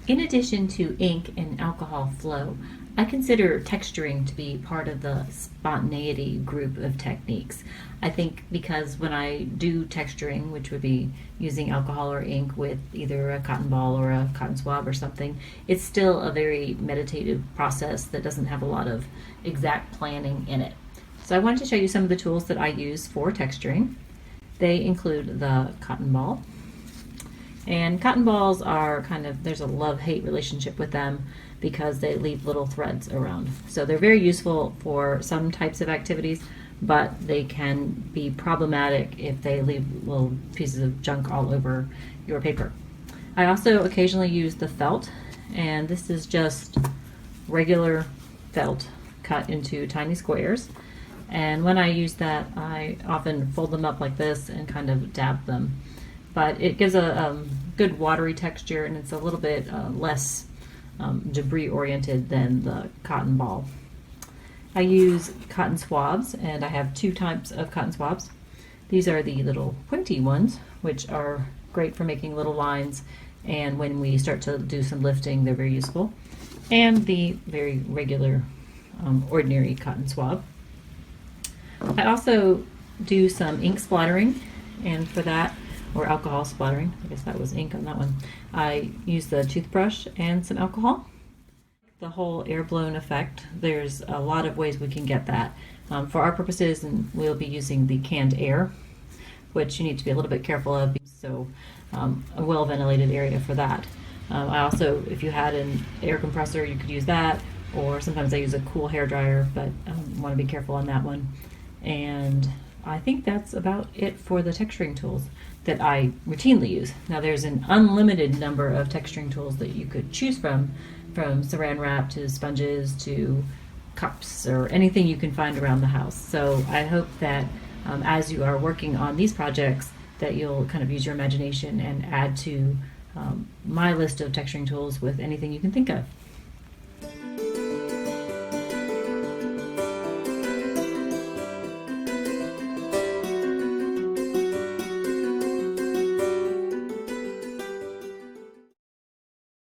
In addition to ink and alcohol flow, I consider texturing to be part of the spontaneity group of techniques. I think because when I do texturing, which would be using alcohol or ink with either a cotton ball or a cotton swab or something, it's still a very meditative process that doesn't have a lot of exact planning in it. So I wanted to show you some of the tools that I use for texturing. They include the cotton ball. And cotton balls are there's a love-hate relationship with them because they leave little threads around. So they're very useful for some types of activities, but they can be problematic if they leave little pieces of junk all over your paper. I also occasionally use the felt, and this is just regular felt cut into tiny squares. And when I use that, I often fold them up like this and kind of dab them. But it gives a good watery texture, and it's a little bit less debris oriented than the cotton ball. I use cotton swabs, and I have two types of cotton swabs. These are the little pointy ones, which are great for making little lines, and when we start to do some lifting, they're very useful. And the very regular, ordinary cotton swab. I also do some ink splattering, and for that, or alcohol splattering, I guess that was ink on that one, I use the toothbrush and some alcohol. The whole air blown effect, there's a lot of ways we can get that. For our purposes, and we'll be using the canned air, which you need to be a little bit careful of, so a well ventilated area for that. I also, if you had an air compressor, you could use that, or sometimes I use a cool hair dryer, but want to be careful on that one. And I think that's about it for the texturing tools that I routinely use. Now there's an unlimited number of texturing tools that you could choose from saran wrap to sponges to cups or anything you can find around the house. So I hope that as you are working on these projects that you'll kind of use your imagination and add to my list of texturing tools with anything you can think of.